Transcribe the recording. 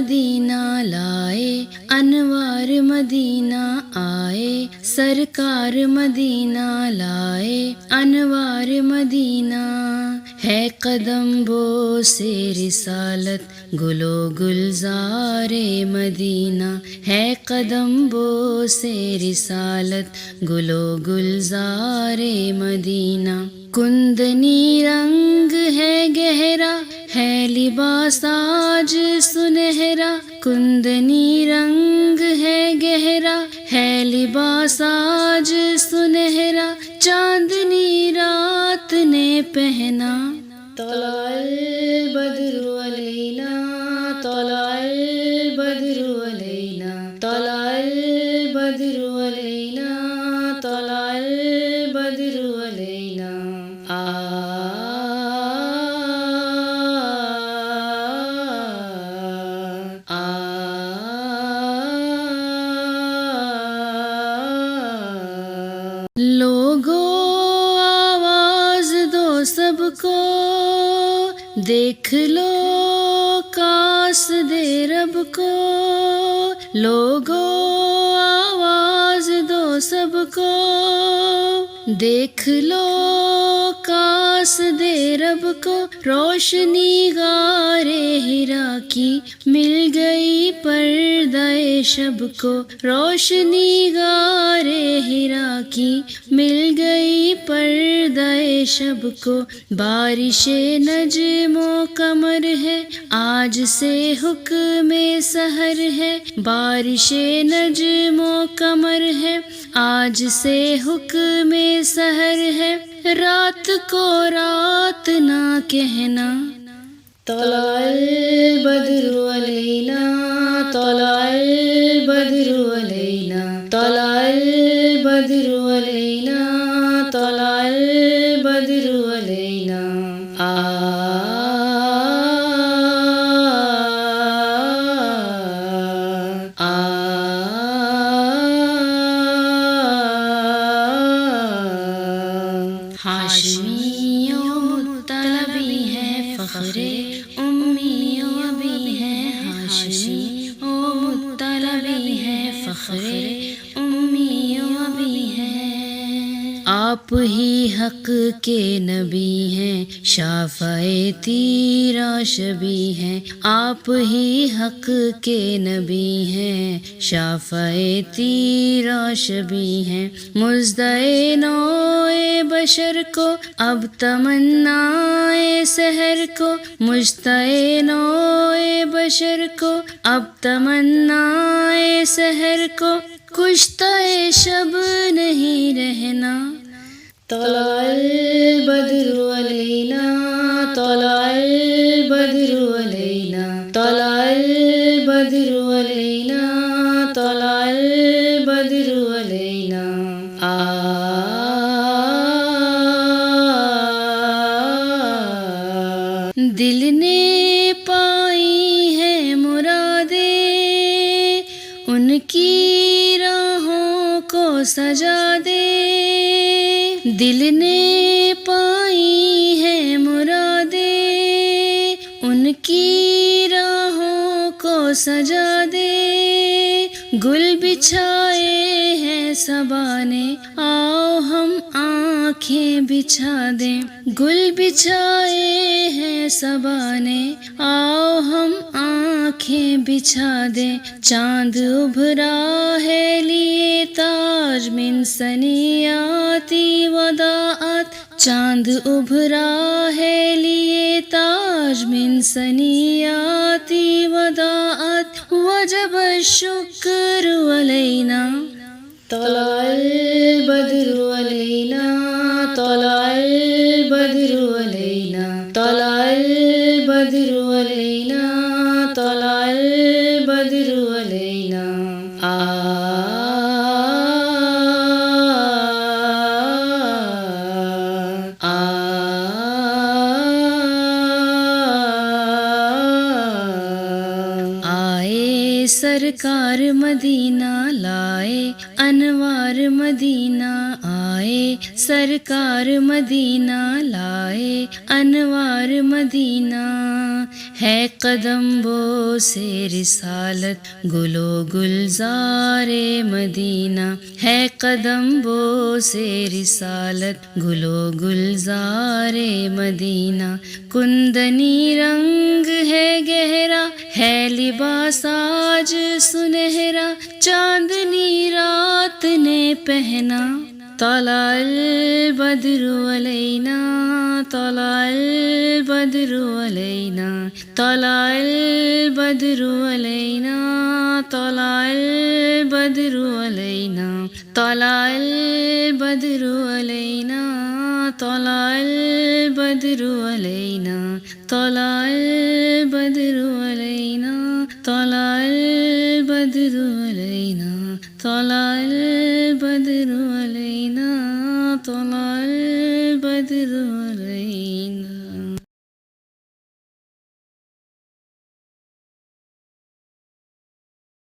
مدینہ لائے، انوار مدینہ آئے، سرکار مدینہ لائے، انوار مدینہ ہے قدم بو سے رسالت، گلو گلزار مدینہ ہے قدم بو سے رسالت، گلو گلزار مدینہ۔ کندنی رنگ ہے گہرا، ہے لباس آج سنہرا، کندنی رنگ ہے گہرا، ہے لباس آج سنہرا، چاندنی رات نے پہنا، طلع البدر علینا، طلع البدر علینا، طلع البدر علینا، طلع البدر علینا۔ لوگو آواز دو سب کو، دیکھ لو کاس دے رب کو، لوگو آواز دو سب کو، دیکھ لو کاس دے رب کو، روشنی غار ہرا کی مل گئی پردہ شب کو، روشنی غار ہرا کی مل گئی پردہ شب کو، بارش نجم و قمر ہے آج سے حکم سحر ہے، بارش نجم و قمر ہے آج سے حکم سحر ہے، رات کو رات نہ کہنا، طلع البدر علینا، طلع البدر علینا، طلع البدر علینا، طلع البدر علینا۔ ہاشمی و مطلبی ہے فخر امی و ابی ہے، ہاشمی و مطلبی ہے فخر امی و ابی ہے، آپ ہی حق کے نبی ہیں، شافع تیرا شبی ہیں، آپ ہی حق کے نبی ہیں، شافع تیرا شبی ہیں، مژدۂ نوع بشر کو اب تمنائے سحر کو، مژدۂ نوع بشر کو اب تمنائے سحر کو، کشتہ شب نہیں رہنا، طلع البدر علینا، طلع البدر علینا، طلع البدر علینا، طلع البدر علینا۔ دل نے پائی ہے مرادیں، ان کی راہوں کو سجا دے، دل نے پائی ہے مرادیں، ان کی راہوں کو سجا دے، گل بچھائے ہیں صبا نے، آؤ ہم آنکھیں بچھا دیں، گل بچھائے ہیں صبا نے، آؤ ہم آنکھیں بچھا دیں، چاند ابھرا ہے لیے تاج من ثنیاتی وداعت، چاند ابھرا ہے لیے تاج من ثنیاتی وداعت، وجب الشکر علینا، طلع البدر علینا، طلع البدر علینا، طلع البدر علینا، طلع البدر علینا۔ آئے سرکار مدینہ لائے، انوار مدینہ آئے، آئے سرکار مدینہ لائے انوار مدینہ، ہے قدم بو سے رسالت گلو گلزار مدینہ، ہے قدم بو سے رسالت گلو گلزار مدینہ، کندنی رنگ ہے گہرا ہے لباس آج سنہرا، چاندنی رات نے پہنا، طلع البدر علینا، طلع البدر علینا، طلع البدر علینا، طلع البدر علینا، طلع البدر علینا، طلع البدر علینا، طلع البدر علینا، طلع البدر علینا، طلع البدر علینا، طلع البدر علینا۔